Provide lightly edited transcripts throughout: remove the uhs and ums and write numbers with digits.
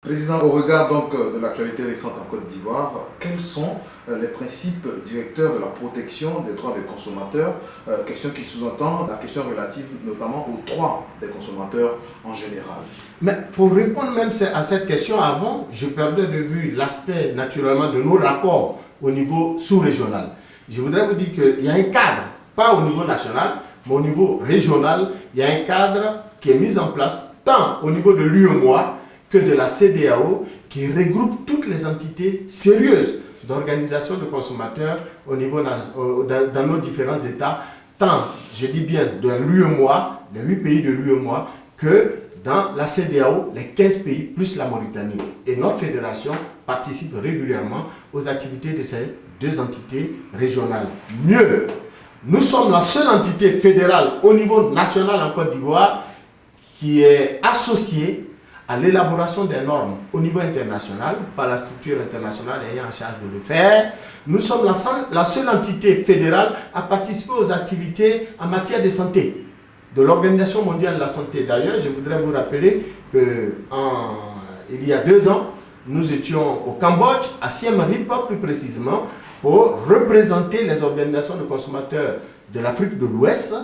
Président, au regard donc de l'actualité récente en Côte d'Ivoire, quels sont les principes directeurs de la protection des droits des consommateurs? Question qui sous-entend la question relative notamment aux droits des consommateurs en général. Mais pour répondre même à cette question avant, je perdais de vue l'aspect naturellement de nos rapports au niveau sous-régional. Je voudrais vous dire qu'il y a un cadre, pas au niveau national, mais au niveau régional, il y a un cadre qui est mis en place tant au niveau de l'UEMOA que de la CEDEAO, qui regroupe toutes les entités sérieuses d'organisation de consommateurs au niveau, dans nos différents États, tant, je dis bien, de l'UEMOA, les 8 pays de l'UEMOA, que dans la CEDEAO, les 15 pays plus la Mauritanie. Et notre fédération participe régulièrement aux activités de ces deux entités régionales. Mieux, nous sommes la seule entité fédérale au niveau national en Côte d'Ivoire qui est associée à l'élaboration des normes au niveau international, par la structure internationale ayant en charge de le faire. Nous sommes la seule entité fédérale à participer aux activités en matière de santé de l'Organisation mondiale de la santé. D'ailleurs, je voudrais vous rappeler qu'il y a 2 ans, nous étions au Cambodge, à Siem Reap plus précisément, pour représenter les organisations de consommateurs de l'Afrique de l'Ouest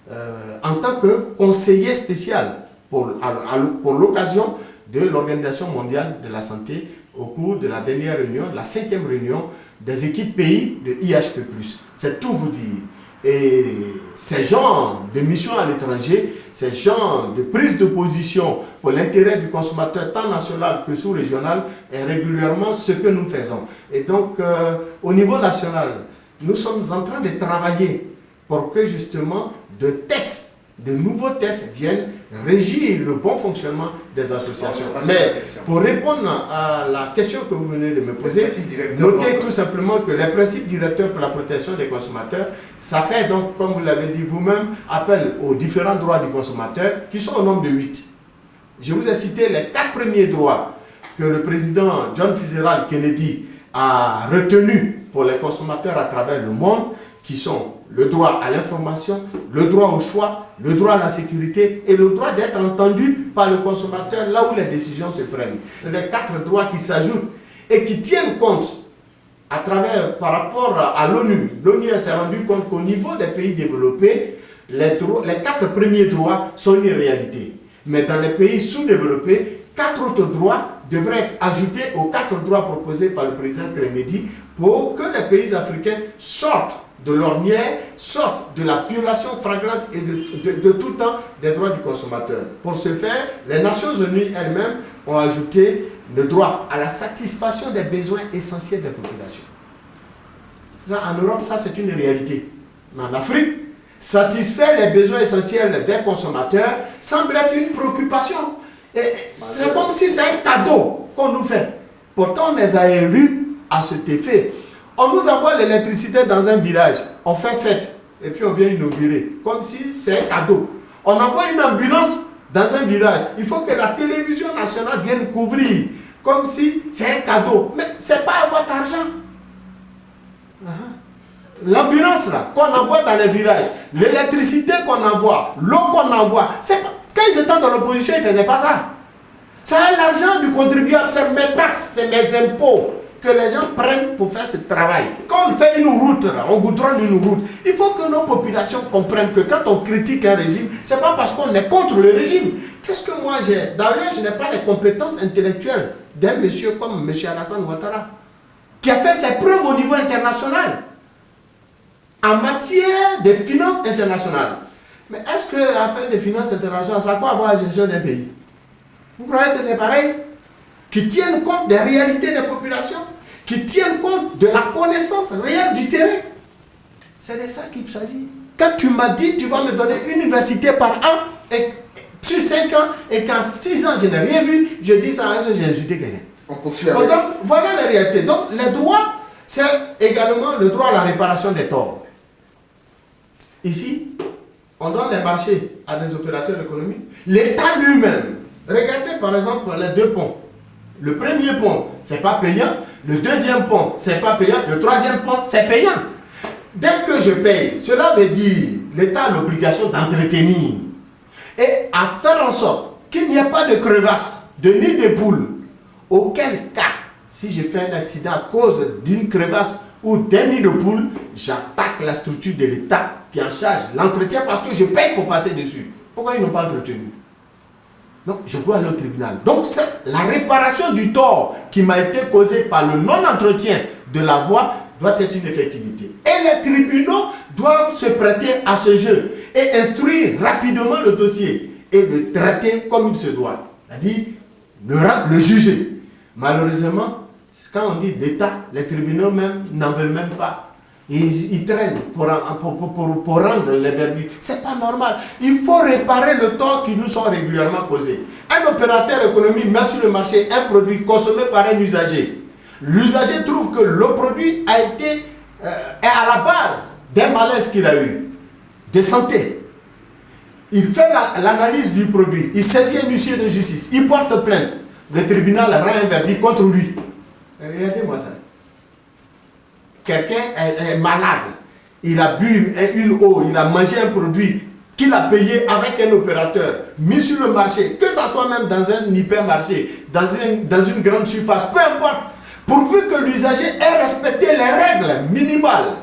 en tant que conseiller spécial pour l'occasion de l'Organisation mondiale de la santé au cours de la dernière réunion, la 5e réunion des équipes pays de IHP+. C'est tout vous dire. Et ces genres de missions à l'étranger, ces genres de prise de position pour l'intérêt du consommateur tant national que sous-régional est régulièrement ce que nous faisons. Et donc, au niveau national, nous sommes en train de travailler pour que justement de nouveaux textes viennent régir le bon fonctionnement des associations. Mais pour répondre à la question que vous venez de me poser, notez tout simplement que les principes directeurs pour la protection des consommateurs, ça fait donc, comme vous l'avez dit vous-même, appel aux différents droits du consommateur qui sont au nombre de 8. Je vous ai cité les 4 premiers droits que le président John Fitzgerald Kennedy a retenus pour les consommateurs à travers le monde, qui sont le droit à l'information, le droit au choix, le droit à la sécurité et le droit d'être entendu par le consommateur là où les décisions se prennent. Les 4 droits qui s'ajoutent et qui tiennent compte par rapport à l'ONU. L'ONU s'est rendu compte qu'au niveau des pays développés, les 4 premiers droits sont une réalité. Mais dans les pays sous-développés, 4 autres droits devraient être ajoutés aux 4 droits proposés par le président Kennedy pour que les pays africains sortent de l'ornière, sortent de la violation flagrante et de tout temps des droits du consommateur. Pour ce faire, les Nations Unies elles-mêmes ont ajouté le droit à la satisfaction des besoins essentiels des populations. Ça, en Europe, ça c'est une réalité. Mais en Afrique, satisfaire les besoins essentiels des consommateurs semble être une préoccupation. C'est comme si c'est un cadeau qu'on nous fait. Pourtant, on les a élus à cet effet. On nous envoie l'électricité dans un village, on fait fête, et puis on vient inaugurer, comme si c'est un cadeau. On envoie une ambulance dans un village, il faut que la télévision nationale vienne couvrir, comme si c'est un cadeau. Mais ce n'est pas votre argent. L'ambulance là, qu'on envoie dans les villages, l'électricité qu'on envoie, l'eau qu'on envoie, quand ils étaient dans l'opposition, ils ne faisaient pas ça. C'est l'argent du contribuable, c'est mes taxes, c'est mes impôts que les gens prennent pour faire ce travail. Quand on fait une route, là, on goudronne une route, il faut que nos populations comprennent que quand on critique un régime, ce n'est pas parce qu'on est contre le régime. Qu'est-ce que moi j'ai? D'ailleurs, je n'ai pas les compétences intellectuelles d'un monsieur comme M. Alassane Ouattara, qui a fait ses preuves au niveau international, en matière de finances internationales. Mais est-ce que l'affaire des finances internationales, ça a quoi à voir avec la gestion d'un pays? Vous croyez que c'est pareil? Qui tiennent compte des réalités des populations, qui tiennent compte de la connaissance réelle du terrain. C'est de ça qu'il s'agit. Quand tu m'as dit tu vas me donner une université par an, et sur 5 ans, et qu'en 6 ans je n'ai rien vu, je dis ça à ce que j'ai insulté quelqu'un. Donc voilà la réalité. Donc les droits, c'est également le droit à la réparation des torts. Ici, on donne les marchés à des opérateurs économiques. L'État lui-même, regardez par exemple les 2 ponts. Le premier pont, ce n'est pas payant. Le deuxième pont, ce n'est pas payant. Le troisième pont, c'est payant. Dès que je paye, cela veut dire l'État a l'obligation d'entretenir et à faire en sorte qu'il n'y ait pas de crevasse, de nid de poule auquel cas, si je fais un accident à cause d'une crevasse ou d'un nid de poule, j'attaque la structure de l'État qui en charge l'entretien parce que je paye pour passer dessus. Pourquoi ils n'ont pas entretenu? Donc, je dois aller au tribunal. Donc, c'est la réparation du tort qui m'a été causé par le non-entretien de la voie doit être une effectivité. Et les tribunaux doivent se prêter à ce jeu et instruire rapidement le dossier et le traiter comme il se doit. C'est-à-dire, le juger. Malheureusement, quand on dit d'État, les tribunaux même n'en veulent même pas. Ils traînent pour rendre les verdicts. C'est pas normal. Il faut réparer le tort qui nous sont régulièrement causés. Un opérateur économique met sur le marché un produit consommé par un usager. L'usager trouve que le produit est à la base d'un malaise qu'il a eu, de santé. Il fait l'analyse du produit, il saisit un huissier de justice, il porte plainte. Le tribunal rend un verdict contre lui. Regardez-moi ça. Quelqu'un est malade, il a bu une eau, il a mangé un produit qu'il a payé avec un opérateur, mis sur le marché, que ce soit même dans un hypermarché, dans une grande surface, peu importe, pourvu que l'usager ait respecté les règles minimales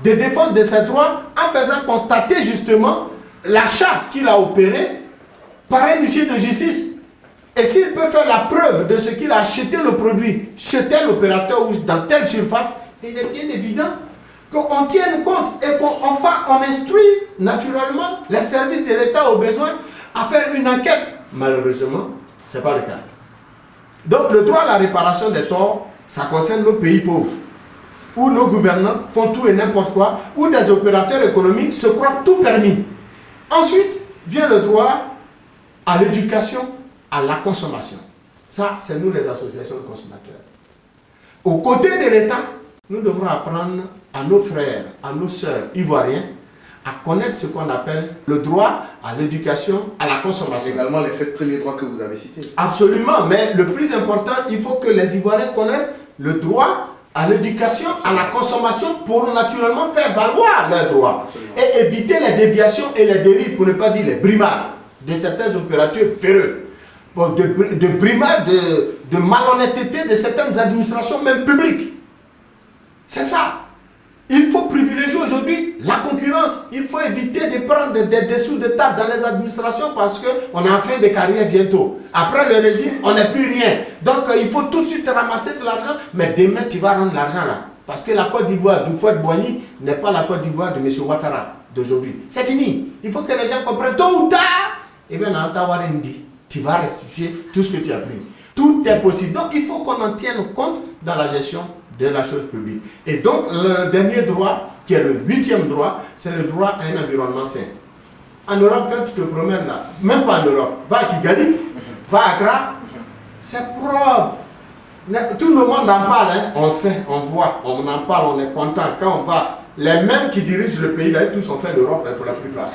de défense de ses droits en faisant constater justement l'achat qu'il a opéré par un huissier de justice. Et s'il peut faire la preuve de ce qu'il a acheté le produit chez tel opérateur ou dans telle surface, il est bien évident qu'on tienne compte et qu'on instruise naturellement les services de l'État au besoin à faire une enquête. Malheureusement, ce n'est pas le cas. Donc le droit à la réparation des torts, ça concerne nos pays pauvres, où nos gouvernants font tout et n'importe quoi, où des opérateurs économiques se croient tout permis. Ensuite, vient le droit à l'éducation, à la consommation. Ça, c'est nous les associations de consommateurs. Aux côtés de l'État, nous devrons apprendre à nos frères, à nos sœurs ivoiriens, à connaître ce qu'on appelle le droit à l'éducation, à la consommation. Également les 7 premiers droits que vous avez cités. Absolument, mais le plus important, il faut que les Ivoiriens connaissent le droit à l'éducation, à la consommation pour naturellement faire valoir leurs droits. Absolument. Et éviter les déviations et les dérives, pour ne pas dire les brimades de certains opérateurs féreux, de brimades, de malhonnêteté de certaines administrations, même publiques. C'est ça. Il faut privilégier aujourd'hui la concurrence. Il faut éviter de prendre des dessous de table dans les administrations parce qu'on est en fin de carrière bientôt. Après le régime, on n'est plus rien. Donc il faut tout de suite ramasser de l'argent. Mais demain, tu vas rendre l'argent là. Parce que la Côte d'Ivoire du Fouad-Boigny n'est pas la Côte d'Ivoire de M. Ouattara d'aujourd'hui. C'est fini. Il faut que les gens comprennent tôt ou tard. Et bien, tu vas restituer tout ce que tu as pris. Tout est possible. Donc il faut qu'on en tienne compte dans la gestion de la chose publique. Et donc, le dernier droit, qui est le 8e droit, c'est le droit à un environnement sain. En Europe, quand tu te promènes là, même pas en Europe, va à Kigali, va à Accra, c'est propre. Tout le monde en parle, hein. On sait, on voit, on en parle, on est content. Quand on va, les mêmes qui dirigent le pays, là, tous ont fait l'Europe pour la plupart.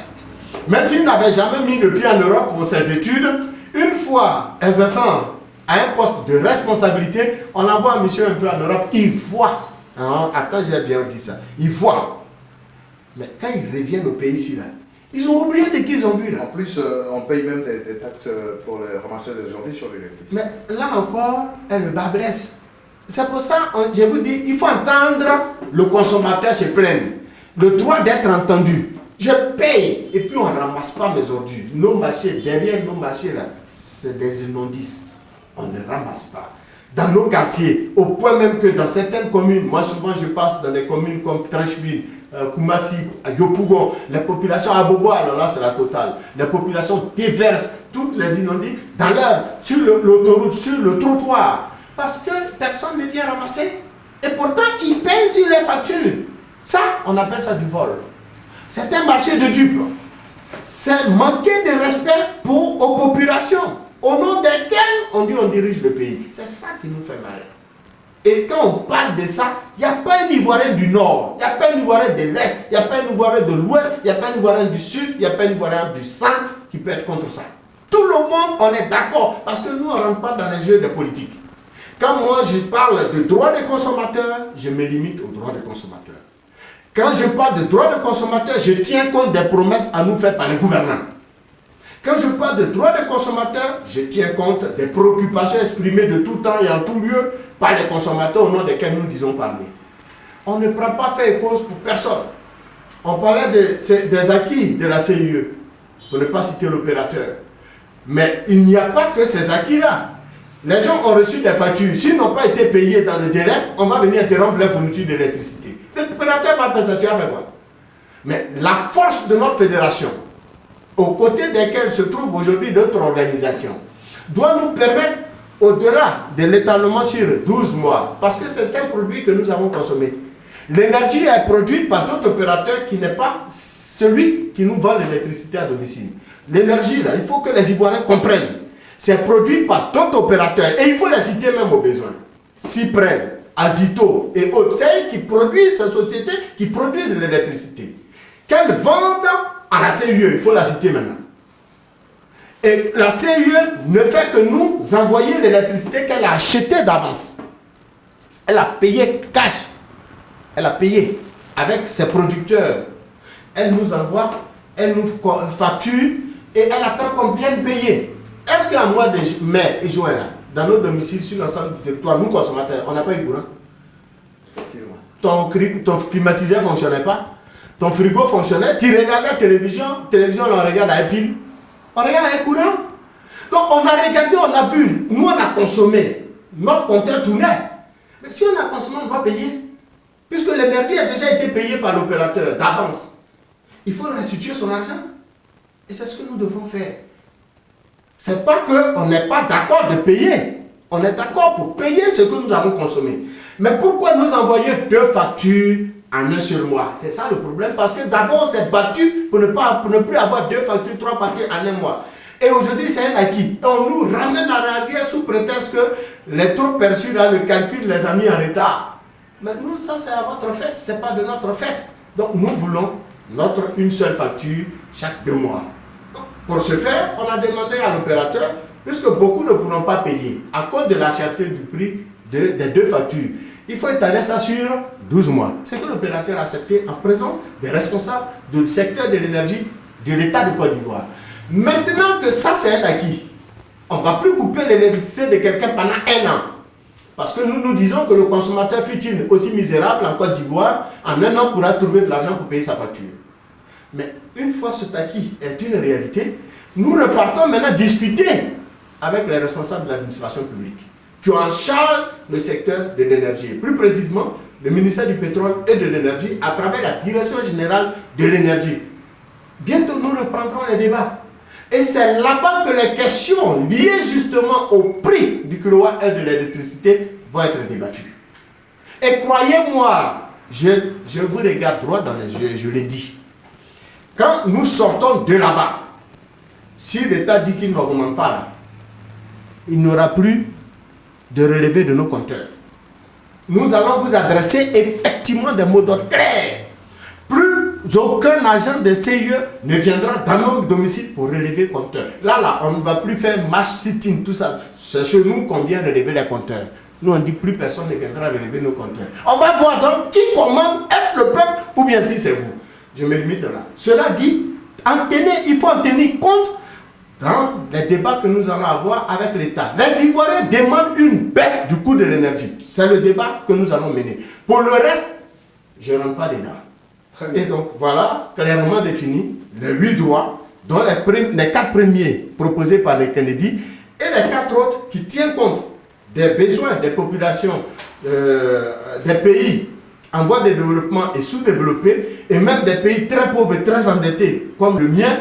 Même s'ils n'avaient jamais mis le pied en Europe pour ses études, une fois exerçant à un poste de responsabilité, on envoie un monsieur un peu en Europe, il voit. Hein? Attends, j'ai bien dit ça. Il voit. Mais quand ils reviennent au pays ici, là, ils ont oublié ce qu'ils ont vu là. En plus, on paye même des taxes pour les ramasseurs des ordures sur l'électricité. Mais là encore, le bas blesse. C'est pour ça, je vous dis, il faut entendre le consommateur se plaindre. Le droit d'être entendu. Je paye et puis on ne ramasse pas mes ordures. Nos marchés, derrière nos marchés là, c'est des immondices. On ne ramasse pas. Dans nos quartiers, au point même que dans certaines communes, moi souvent je passe dans des communes comme Trècheville, Koumassi, Yopougon, les populations à Bobo, alors là c'est la totale. Les populations déversent toutes les inondies dans sur l'autoroute, sur le trottoir. Parce que personne ne vient ramasser. Et pourtant, ils payent sur les factures. Ça, on appelle ça du vol. C'est un marché de dupes. C'est manquer de respect aux populations. Au nom desquels on dit on dirige le pays. C'est ça qui nous fait mal. Et quand on parle de ça, il n'y a pas un Ivoirien du Nord, il n'y a pas un Ivoirien de l'Est, il n'y a pas un Ivoirien de l'Ouest, il n'y a pas un Ivoirien du Sud, il n'y a pas un Ivoirien du Centre qui peut être contre ça. Tout le monde, on est d'accord, parce que nous, on ne rentre pas dans les jeux des politiques. Quand moi, je parle de droits des consommateurs, je me limite aux droits des consommateurs. Quand je parle de droits des consommateurs, je tiens compte des promesses à nous faites par les gouvernants. Quand je parle de droits des consommateurs, je tiens compte des préoccupations exprimées de tout temps et en tout lieu par les consommateurs au nom desquels nous disons parler. On ne prend pas fait et cause pour personne. On parlait des acquis de la CIE, pour ne pas citer l'opérateur. Mais il n'y a pas que ces acquis-là. Les gens ont reçu des factures. S'ils n'ont pas été payés dans le délai, on va venir interrompre leur fourniture d'électricité. L'opérateur va faire ça, tu vas faire quoi? Mais la force de notre fédération, aux côtés desquels se trouve aujourd'hui notre organisation, doit nous permettre, au-delà de l'étalement sur 12 mois, parce que c'est un produit que nous avons consommé. L'énergie est produite par d'autres opérateurs qui n'est pas celui qui nous vend l'électricité à domicile. L'énergie, là, il faut que les Ivoiriens comprennent. C'est produit par d'autres opérateurs et il faut les citer même au besoin. Cyprel, Azito et autres, c'est eux qui produisent, ces sociétés qui produisent l'électricité. Qu'elles vendent à la CIE, il faut la citer maintenant. Et la CIE ne fait que nous envoyer l'électricité qu'elle a achetée d'avance. Elle a payé cash. Elle a payé avec ses producteurs. Elle nous envoie, elle nous facture et elle attend qu'on vienne payer. Est-ce qu'en mois de mai et juin, dans nos domiciles, sur l'ensemble du territoire, nous consommateurs, on n'a pas eu courant? Ton climatiseur ne fonctionnait pas? Ton frigo fonctionnait? Tu regardais la télévision, on regarde à pile. On regarde avec courant. Donc on a regardé, on a vu, nous on a consommé, notre compteur tournait. Mais si on a consommé, on va payer. Puisque l'énergie a déjà été payée par l'opérateur d'avance. Il faut restituer son argent. Et c'est ce que nous devons faire. Ce n'est pas qu'on n'est pas d'accord de payer. On est d'accord pour payer ce que nous avons consommé. Mais pourquoi nous envoyer 2 factures en un seul mois? C'est ça le problème. Parce que d'abord, on s'est battu pour ne plus avoir 2 factures, 3 factures en un mois. Et aujourd'hui, c'est un acquis. Et on nous ramène à l'arrière sous prétexte que les trop perçus, là, le calcul les a mis en retard. Mais nous, ça, c'est à votre fête, ce n'est pas de notre fête. Donc, nous voulons une seule facture chaque 2 mois. Pour ce faire, on a demandé à l'opérateur, puisque beaucoup ne pourront pas payer à cause de la cherté du prix des 2 factures. Il faut étaler ça sur 12 mois. C'est que l'opérateur a accepté en présence des responsables du secteur de l'énergie de l'État de Côte d'Ivoire. Maintenant que ça, c'est un acquis, on ne va plus couper l'électricité de quelqu'un pendant 1 an. Parce que nous disons que le consommateur fut-il aussi misérable en Côte d'Ivoire, en 1 an pourra trouver de l'argent pour payer sa facture. Mais une fois cet acquis est une réalité, nous repartons maintenant discuter avec les responsables de l'administration publique qui ont en charge le secteur de l'énergie, plus précisément le ministère du pétrole et de l'énergie à travers la direction générale de l'énergie. Bientôt nous reprendrons les débats. Et c'est là-bas que les questions liées justement au prix du kilowatt de l'électricité vont être débattues. Et croyez-moi, je vous regarde droit dans les yeux et je l'ai dit. Quand nous sortons de là-bas, si l'État dit qu'il n'augmente pas là, il n'y aura plus de relevé de nos compteurs. Nous allons vous adresser effectivement des mots d'ordre clairs. Plus aucun agent de CIE ne viendra dans nos domiciles pour relever compteurs. Là, on ne va plus faire match sitting, tout ça. C'est chez nous qu'on vient relever les compteurs. Nous, on dit plus personne ne viendra relever nos compteurs. On va voir donc qui commande, est-ce le peuple ou bien si c'est vous. Je me limite là. Cela dit, il faut en tenir compte dans les débats que nous allons avoir avec l'État. Les Ivoiriens demandent une baisse du coût de l'énergie. C'est le débat que nous allons mener. Pour le reste, je ne rentre pas dedans. Et donc, voilà, clairement défini, les 8 droits, dont les 4 premiers proposés par les Kennedy et les 4 autres qui tiennent compte des besoins des populations des pays en voie de développement et sous-développés, et même des pays très pauvres et très endettés, comme le mien,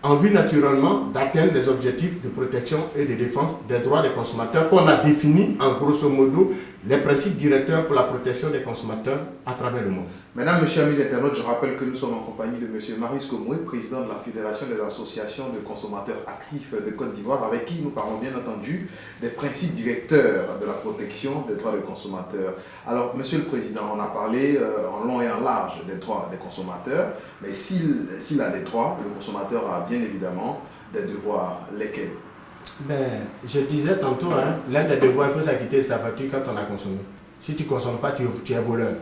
en vue naturellement d'atteindre les objectifs de protection et de défense des droits des consommateurs qu'on a définis en grosso modo les principes directeurs pour la protection des consommateurs à travers le monde. Mesdames, Messieurs, amis internautes, je rappelle que nous sommes en compagnie de M. Marius Komoué, président de la Fédération des associations de consommateurs actifs de Côte d'Ivoire, avec qui nous parlons bien entendu des principes directeurs de la protection des droits des consommateurs. Alors, Monsieur le Président, on a parlé en long et en large des droits des consommateurs, mais s'il a des droits, le consommateur a bien évidemment des devoirs. Lesquels? Je disais tantôt, l'un des devoirs, il faut s'acquitter de sa facture quand on a consommé. Si tu ne consommes pas, tu es voleur.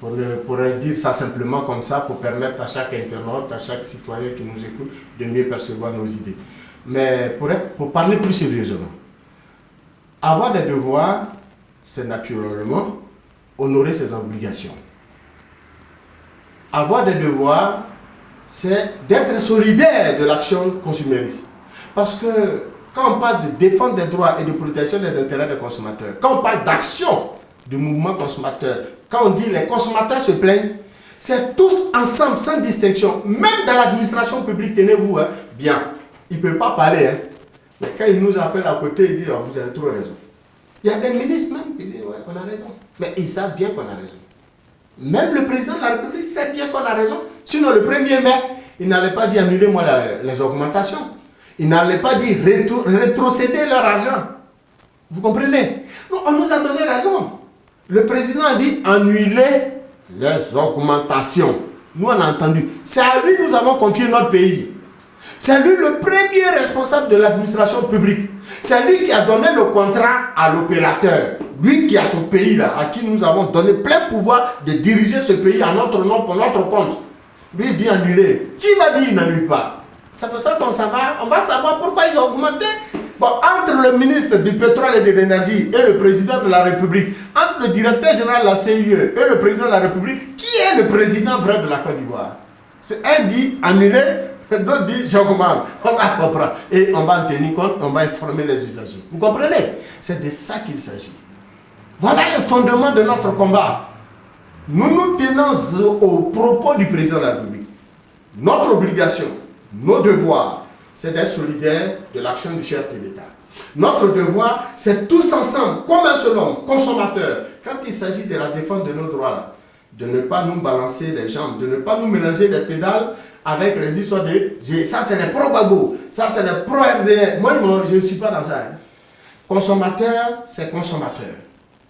pour dire ça simplement comme ça, pour permettre à chaque internaute, à chaque citoyen qui nous écoute de mieux percevoir nos idées. Mais pour parler plus sérieusement, avoir des devoirs, c'est naturellement honorer ses obligations. Avoir des devoirs, c'est d'être solidaire de l'action consumériste. Parce que quand on parle de défense des droits et de protection des intérêts des consommateurs, quand on parle d'action du mouvement consommateur, quand on dit les consommateurs se plaignent, c'est tous ensemble, sans distinction. Même dans l'administration publique, tenez-vous bien, il ne peut pas parler. Mais quand il nous appelle à côté, il dit oh, vous avez trop raison. Il y a des ministres même qui disent ouais, on a raison. Mais ils savent bien qu'on a raison. Même le président de la République sait bien qu'on a raison. Sinon, le 1er mai, il n'allait pas dire annulez-moi les augmentations. Il n'allait pas dire rétrocéder leur argent. Vous comprenez? Non, on nous a donné raison. Le président a dit annuler les augmentations. Nous, on a entendu. C'est à lui que nous avons confié notre pays. C'est lui le premier responsable de l'administration publique. C'est lui qui a donné le contrat à l'opérateur. Lui qui a ce pays-là, à qui nous avons donné plein pouvoir de diriger ce pays à notre nom, pour notre compte. Lui il dit annuler. Qui va dire il n'annule pas? C'est pour ça qu'on on va savoir pourquoi ils ont augmenté. Bon, entre le ministre du pétrole et de l'énergie et le président de la République, entre le directeur général de la CIE et le président de la République, qui est le président vrai de la Côte d'Ivoire? Un dit annuler, l'autre dit j'augmente. On va comprendre. Et on va en tenir compte, on va informer les usagers. Vous comprenez? C'est de ça qu'il s'agit. Voilà le fondement de notre combat. Nous nous tenons aux propos du président de la République. Notre obligation, nos devoirs, c'est d'être solidaires de l'action du chef de l'État. Notre devoir, c'est tous ensemble, comme un seul homme, consommateur, quand il s'agit de la défense de nos droits, là, de ne pas nous balancer les jambes, de ne pas nous mélanger les pédales avec les histoires de ça c'est les pro-Gbagbo, ça c'est les pro-RDR. Moi, je ne suis pas dans ça. Hein. Consommateur, c'est consommateur.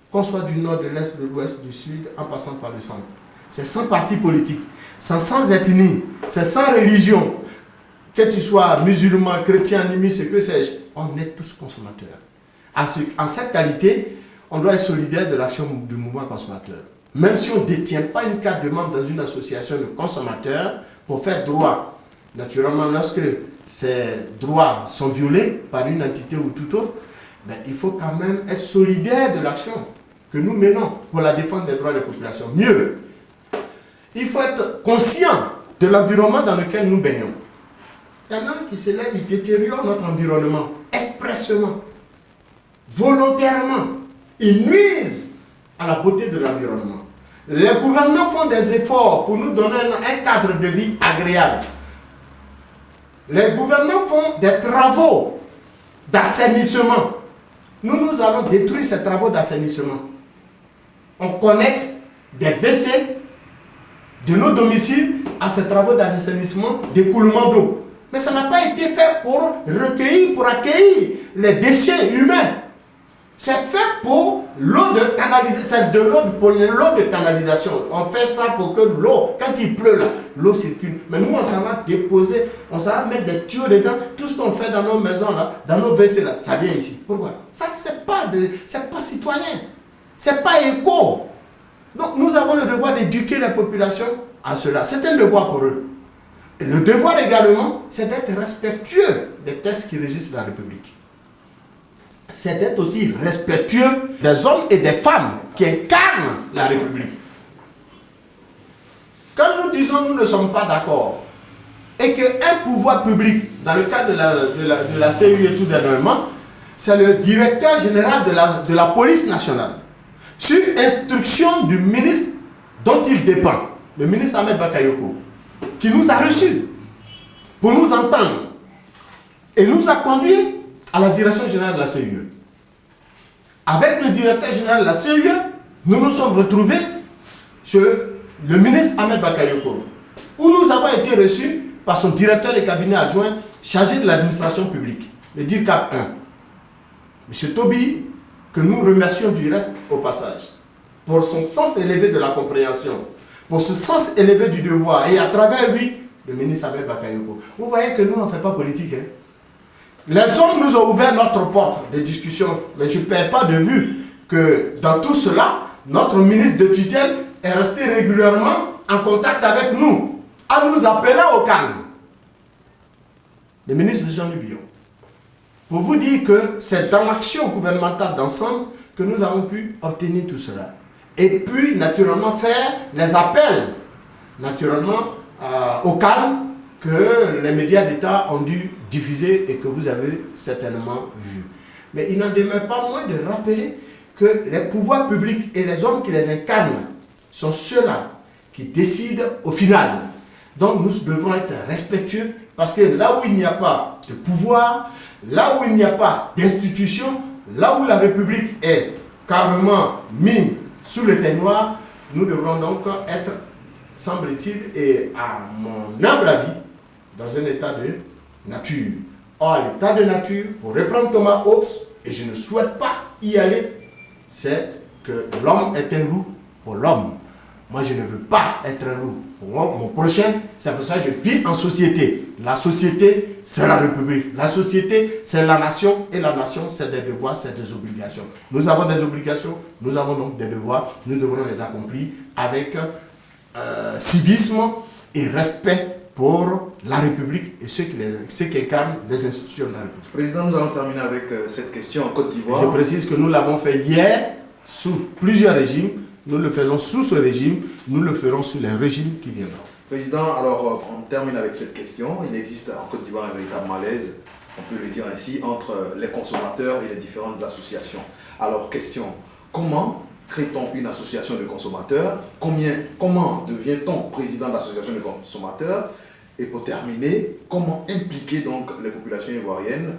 Qu'on soit du nord, de l'est, de l'ouest, du sud, en passant par le centre. C'est sans parti politique, c'est sans ethnie, c'est sans religion. Que tu sois musulman, chrétien, animiste, ce que sais-je, on est tous consommateurs. En cette qualité, on doit être solidaire de l'action du mouvement consommateur. Même si on ne détient pas une carte de membre dans une association de consommateurs pour faire droit. Naturellement, lorsque ces droits sont violés par une entité ou tout autre, ben, il faut quand même être solidaire de l'action que nous menons pour la défense des droits des populations. Mieux, il faut être conscient de l'environnement dans lequel nous baignons. Il y en a qui se lèvent, ils détériorent notre environnement, expressément, volontairement. Ils nuisent à la beauté de l'environnement. Les gouvernements font des efforts pour nous donner un cadre de vie agréable. Les gouvernements font des travaux d'assainissement. Nous allons détruire ces travaux d'assainissement. On connecte des WC de nos domiciles à ces travaux d'assainissement, d'écoulement d'eau. Mais ça n'a pas été fait pour recueillir, pour accueillir les déchets humains. C'est fait pour l'eau de canalisation. C'est de l'eau pour l'eau de canalisation. On fait ça pour que l'eau, quand il pleut là, l'eau circule. Mais nous, on s'en va déposer, on s'en va mettre des tuyaux dedans. Tout ce qu'on fait dans nos maisons là, dans nos WC là, ça vient ici. Pourquoi? Ça, c'est pas citoyen. C'est pas éco. Donc, nous avons le devoir d'éduquer la population à cela. C'est un devoir pour eux. Et le devoir également, c'est d'être respectueux des textes qui régissent la République. C'est d'être aussi respectueux des hommes et des femmes qui incarnent la République. Quand nous disons nous ne sommes pas d'accord et qu'un pouvoir public, dans le cadre de la CEU et tout dernièrement, c'est le directeur général de la police nationale, sur instruction du ministre dont il dépend, le ministre Ahmed Bakayoko, qui nous a reçus pour nous entendre et nous a conduits à la direction générale de la CEU. Avec le directeur général de la CEU, nous nous sommes retrouvés chez le ministre Ahmed Bakayoko, où nous avons été reçus par son directeur de cabinet adjoint chargé de l'administration publique, le DIRCAP 1, M. Toby, que nous remercions du reste au passage, pour son sens élevé de la compréhension, pour ce sens élevé du devoir, et à travers lui, le ministre Ahmed Bakayoko. Vous voyez que nous, on ne fait pas politique. Hein? Les hommes nous ont ouvert notre porte de discussion, mais je ne perds pas de vue que dans tout cela, notre ministre de tutelle est resté régulièrement en contact avec nous, en nous appelant au calme. Le ministre Jean-Louis Billon. Pour vous dire que c'est dans l'action gouvernementale d'ensemble que nous avons pu obtenir tout cela. Et puis, naturellement, faire les appels, naturellement, au calme que les médias d'État ont dû diffuser et que vous avez certainement vu. Mais il n'en demeure pas moins de rappeler que les pouvoirs publics et les hommes qui les incarnent sont ceux-là qui décident au final. Donc nous devons être respectueux parce que là où il n'y a pas de pouvoir, là où il n'y a pas d'institution, là où la République est carrément mise sous le teint noir, nous devrons donc être, semble-t-il, et à mon humble avis, dans un état de nature. Or, l'état de nature, pour reprendre Thomas Hobbes, et je ne souhaite pas y aller, c'est que l'homme est un loup pour l'homme. Moi, je ne veux pas être un loup pour mon prochain. C'est pour ça que je vis en société. La société, c'est la République. La société, c'est la nation. Et la nation, c'est des devoirs, c'est des obligations. Nous avons des obligations, nous avons donc des devoirs. Nous devrons les accomplir avec civisme et respect pour la République et ceux qui incarnent les institutions de la République. Président, nous allons terminer avec cette question en Côte d'Ivoire. Je précise que nous l'avons fait hier sous plusieurs régimes. Nous le faisons sous ce régime, nous le ferons sous les régimes qui viendront. Président, alors on termine avec cette question. Il existe en Côte d'Ivoire un véritable malaise, on peut le dire ainsi, entre les consommateurs et les différentes associations. Alors question, comment crée-t-on une association de consommateurs? Comment devient-on président d'association de consommateurs? Et pour terminer, comment impliquer donc les populations ivoiriennes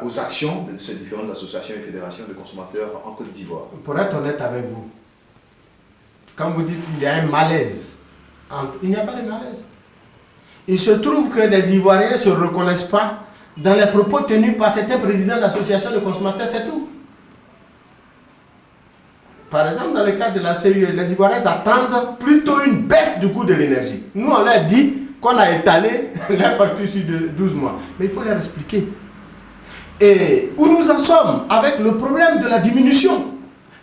aux actions de ces différentes associations et fédérations de consommateurs en Côte d'Ivoire? Pour être honnête avec vous, quand vous dites qu'il y a un malaise, il n'y a pas de malaise. Il se trouve que les Ivoiriens ne se reconnaissent pas dans les propos tenus par certains présidents d'associations de consommateurs, c'est tout. Par exemple, dans le cas de la CUE, les Ivoiriens attendent plutôt une baisse du coût de l'énergie. Nous, on leur dit qu'on a étalé la facture sur 12 mois. Mais il faut leur expliquer. Et où nous en sommes avec le problème de la diminution.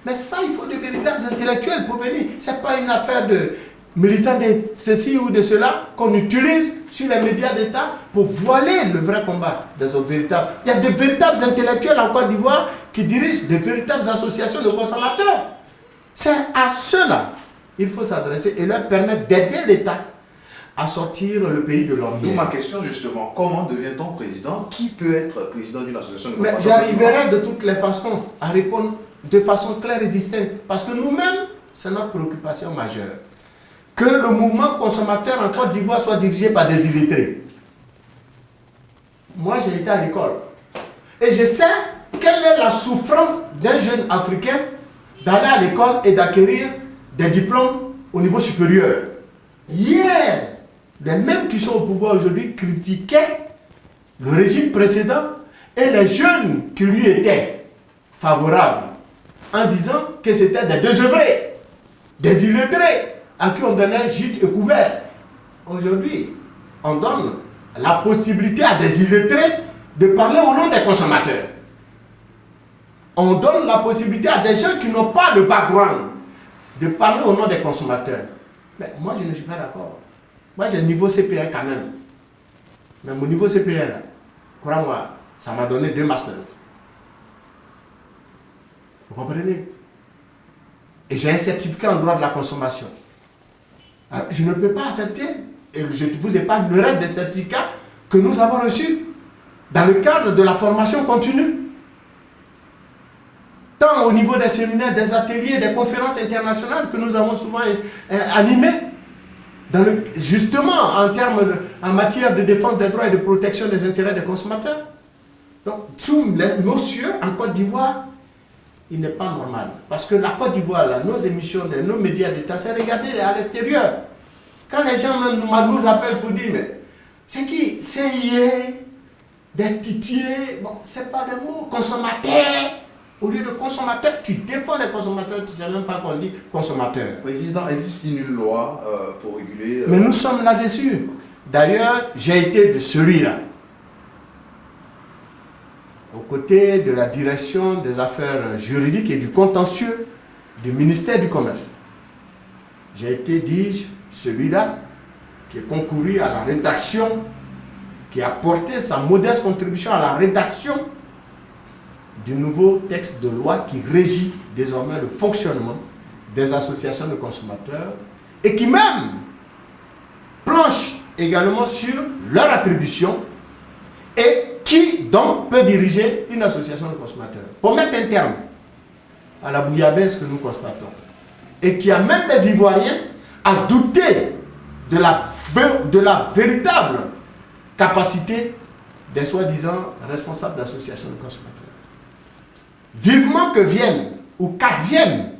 Mais ça, il faut de véritables intellectuels pour venir. Ce n'est pas une affaire de militants de ceci ou de cela qu'on utilise sur les médias d'État pour voiler le vrai combat des autres véritables. Il y a de véritables intellectuels en Côte d'Ivoire qui dirigent de véritables associations de consommateurs. C'est à ceux-là qu'il faut s'adresser et leur permettre d'aider l'État à sortir le pays de l'ornière. D'où ma question justement, comment devient-on président? Qui peut être président d'une association de consommateurs? Mais j'arriverai de toutes les façons à répondre de façon claire et distincte. Parce que nous-mêmes, c'est notre préoccupation majeure. Que le mouvement consommateur en Côte d'Ivoire soit dirigé par des illettrés. Moi, j'ai été à l'école. Et je sais quelle est la souffrance d'un jeune Africain d'aller à l'école et d'acquérir des diplômes au niveau supérieur. Hier, les mêmes qui sont au pouvoir aujourd'hui critiquaient le régime précédent et les jeunes qui lui étaient favorables en disant que c'était des désœuvrés, des illettrés à qui on donnait gîte et couvert. Aujourd'hui, on donne la possibilité à des illettrés de parler au nom des consommateurs. On donne la possibilité à des gens qui n'ont pas de background de parler au nom des consommateurs. Mais moi, je ne suis pas d'accord. Moi, j'ai le niveau CPR quand même. Mais mon niveau CPR, là, crois-moi, ça m'a donné 2 masters. Vous comprenez? Et j'ai un certificat en droit de la consommation. Alors, je ne peux pas accepter, et je vous épargne le reste des certificats que nous avons reçus dans le cadre de la formation continue. Tant au niveau des séminaires, des ateliers, des conférences internationales que nous avons souvent animées, justement en matière de défense des droits et de protection des intérêts des consommateurs. Donc, sous nos cieux, en Côte d'Ivoire, il n'est pas normal. Parce que la Côte d'Ivoire, nos émissions, nos médias d'État, c'est regarder à l'extérieur. Quand les gens nous appellent pour dire, mais c'est qui? CIE, destitué, bon, c'est pas des mots, consommateur. Au lieu de consommateur, tu défends les consommateurs, tu ne sais même pas qu'on dit consommateur. Président, existe-t-il une loi pour réguler Mais nous sommes là-dessus. D'ailleurs, j'ai été de celui-là. Aux côtés de la direction des affaires juridiques et du contentieux du ministère du Commerce. j'ai été, dis-je, celui-là qui a concouru à la rédaction, qui a apporté sa modeste contribution à la rédaction du nouveau texte de loi qui régit désormais le fonctionnement des associations de consommateurs et qui même planche également sur leur attribution et qui donc peut diriger une association de consommateurs pour mettre un terme à la bouillabaisse que nous constatons et qui amène les Ivoiriens à douter de la véritable capacité des soi-disant responsables d'associations de consommateurs. Vivement que viennent ou qu'adviennent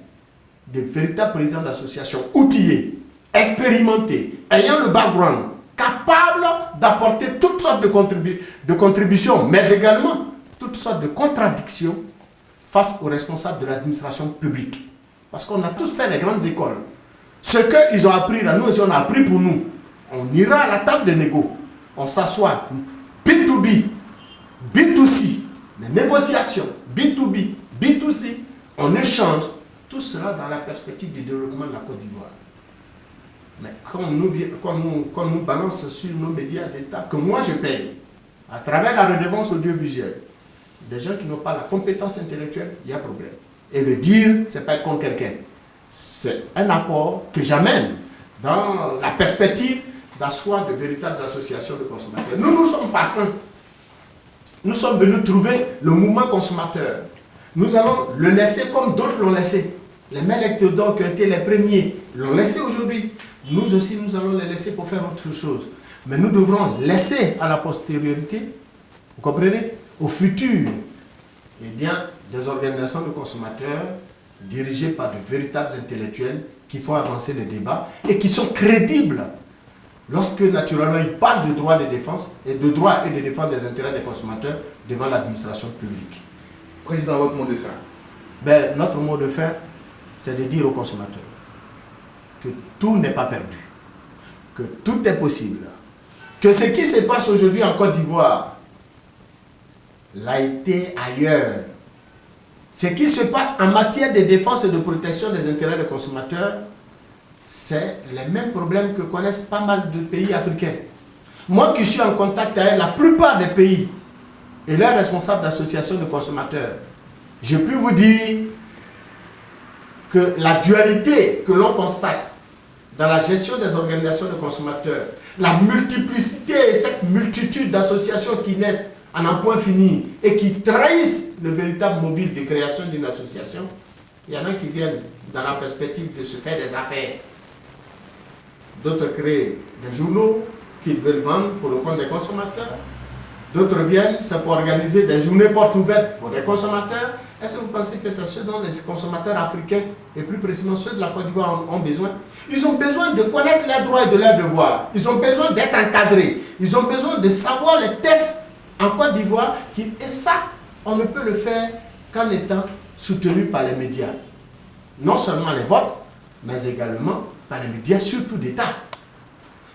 de véritables présidents d'associations outillés, expérimentés, ayant le background, capables d'apporter toutes sortes de contributions, mais également toutes sortes de contradictions face aux responsables de l'administration publique. Parce qu'on a tous fait les grandes écoles. Ce qu'ils ont appris là, nous aussi on a appris pour nous. On ira à la table de négo, on s'assoit, B2B, B2C, les négociations, B2B, B2C, on échange. Tout cela dans la perspective du développement de la Côte d'Ivoire. Mais quand nous balance sur nos médias d'État, que moi je paye, à travers la redevance audiovisuelle, des gens qui n'ont pas la compétence intellectuelle, il y a problème. Et le dire, ce n'est pas être contre quelqu'un. C'est un apport que j'amène dans la perspective d'asseoir de véritables associations de consommateurs. Nous sommes passants. Nous sommes venus trouver le mouvement consommateur. Nous allons le laisser comme d'autres l'ont laissé. Les Melectodons qui ont été les premiers l'ont laissé aujourd'hui. Nous aussi, nous allons les laisser pour faire autre chose. Mais nous devrons laisser à la postériorité, vous comprenez, au futur, eh bien, des organisations de consommateurs dirigées par de véritables intellectuels qui font avancer les débats et qui sont crédibles lorsque, naturellement, ils parlent de droits de défense et de droits et de défense des intérêts des consommateurs devant l'administration publique. Président, votre mot de fin. Ben, notre mot de fin, c'est de dire aux consommateurs que tout n'est pas perdu, que tout est possible, que ce qui se passe aujourd'hui en Côte d'Ivoire l'a été ailleurs. Ce qui se passe en matière de défense et de protection des intérêts des consommateurs, c'est les mêmes problèmes que connaissent pas mal de pays africains. Moi qui suis en contact avec la plupart des pays et leurs responsables d'associations de consommateurs, je peux vous dire que la dualité que l'on constate dans la gestion des organisations de consommateurs, la multiplicité et cette multitude d'associations qui naissent en un point fini et qui trahissent le véritable mobile de création d'une association, il y en a qui viennent dans la perspective de se faire des affaires. D'autres créent des journaux qu'ils veulent vendre pour le compte des consommateurs. D'autres viennent, c'est pour organiser des journées portes ouvertes pour les consommateurs. Est-ce que vous pensez que c'est ce dont les consommateurs africains, et plus précisément ceux de la Côte d'Ivoire, ont besoin? Ils ont besoin de connaître leurs droits et de leurs devoirs. Ils ont besoin d'être encadrés. Ils ont besoin de savoir les textes en Côte d'Ivoire. Et ça, on ne peut le faire qu'en étant soutenu par les médias. Non seulement les vôtres, mais également par les médias, surtout d'État.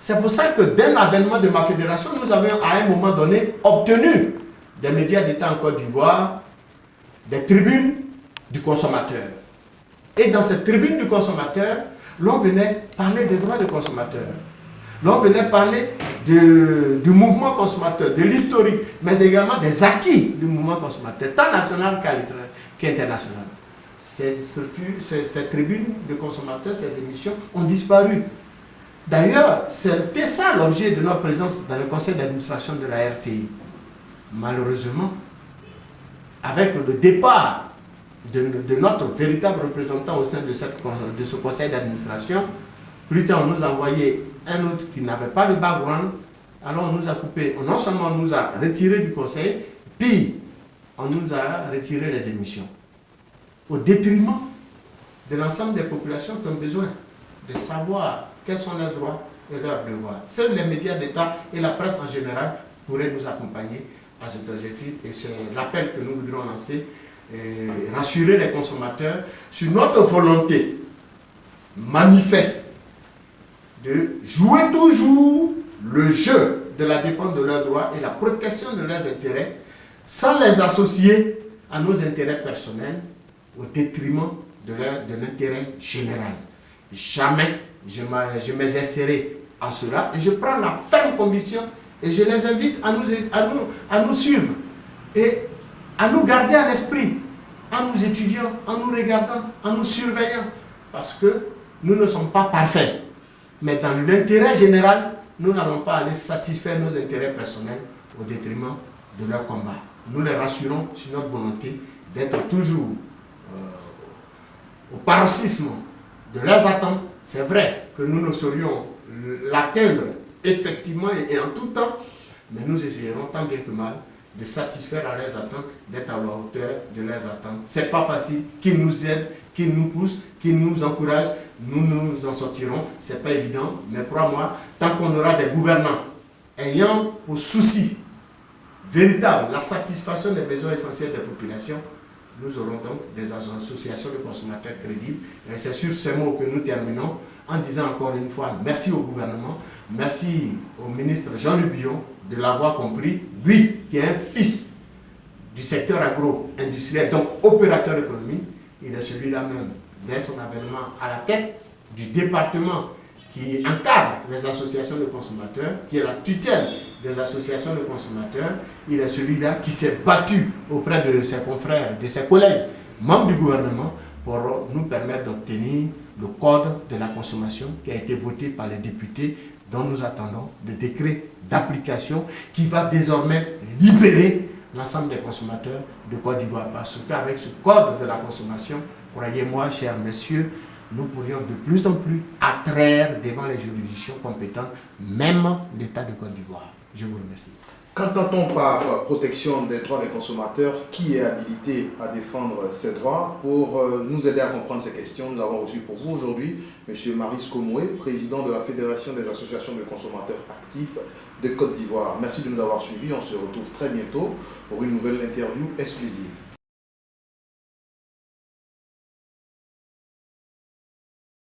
C'est pour ça que dès l'avènement de ma fédération, nous avions à un moment donné obtenu des médias d'État en Côte d'Ivoire, des tribunes du consommateur. Et dans cette tribune du consommateur, l'on venait parler des droits des consommateurs. L'on venait parler du mouvement consommateur, de l'historique, mais également des acquis du mouvement consommateur, tant national qu'international. Ces structures, ces tribunes de consommateurs, ces émissions ont disparu. D'ailleurs, c'était ça l'objet de notre présence dans le conseil d'administration de la RTI. Malheureusement, avec le départ de notre véritable représentant au sein de ce conseil d'administration, plus tard on nous a envoyé un autre qui n'avait pas le background, alors on nous a coupé, non seulement on nous a retiré du conseil, puis on nous a retiré les émissions, au détriment de l'ensemble des populations qui ont besoin de savoir quels sont leurs droits et leurs devoirs. Seuls les médias d'État et la presse en général pourraient nous accompagner à cet objectif, et c'est l'appel que nous voudrions lancer, et rassurer les consommateurs sur notre volonté manifeste de jouer toujours le jeu de la défense de leurs droits et la protection de leurs intérêts sans les associer à nos intérêts personnels au détriment de l'intérêt général. Jamais je m'exercerai en cela et je prends la ferme conviction et je les invite à nous suivre et à nous garder à l'esprit, en nous étudiant, en nous regardant, en nous surveillant, parce que nous ne sommes pas parfaits. Mais dans l'intérêt général, nous n'allons pas aller satisfaire nos intérêts personnels au détriment de leur combat. Nous les rassurons sur notre volonté d'être toujours au paroxysme de leurs attentes. C'est vrai que nous ne saurions l'atteindre effectivement et en tout temps, mais nous essayerons tant bien que mal de satisfaire à leurs attentes, d'être à la hauteur de leurs attentes. Ce n'est pas facile, qu'ils nous aident, qu'ils nous poussent, qu'ils nous encouragent, nous nous en sortirons. Ce n'est pas évident, mais crois-moi, tant qu'on aura des gouvernants ayant pour souci véritable la satisfaction des besoins essentiels des populations, nous aurons donc des associations de consommateurs crédibles. Et c'est sur ces mots que nous terminons en disant encore une fois merci au gouvernement, merci au ministre Jean-Luc Billon de l'avoir compris, lui qui est un fils du secteur agro-industriel, donc opérateur économique. Il est celui-là même, dès son avènement à la tête du département qui encadre les associations de consommateurs, qui est la tutelle des associations de consommateurs. Il est celui-là qui s'est battu auprès de ses confrères, de ses collègues, membres du gouvernement, pour nous permettre d'obtenir le code de la consommation qui a été voté par les députés, dont nous attendons le décret d'application qui va désormais libérer l'ensemble des consommateurs de Côte d'Ivoire. Parce qu'avec ce code de la consommation, croyez-moi, chers messieurs, nous pourrions de plus en plus attraire devant les juridictions compétentes, même l'État de Côte d'Ivoire. Je vous remercie. Qu'entend-on par protection des droits des consommateurs? Qui est habilité à défendre ces droits? Pour nous aider à comprendre ces questions, nous avons reçu pour vous aujourd'hui M. Maurice Komoué, président de la Fédération des associations de consommateurs actifs de Côte d'Ivoire. Merci de nous avoir suivis. On se retrouve très bientôt pour une nouvelle interview exclusive.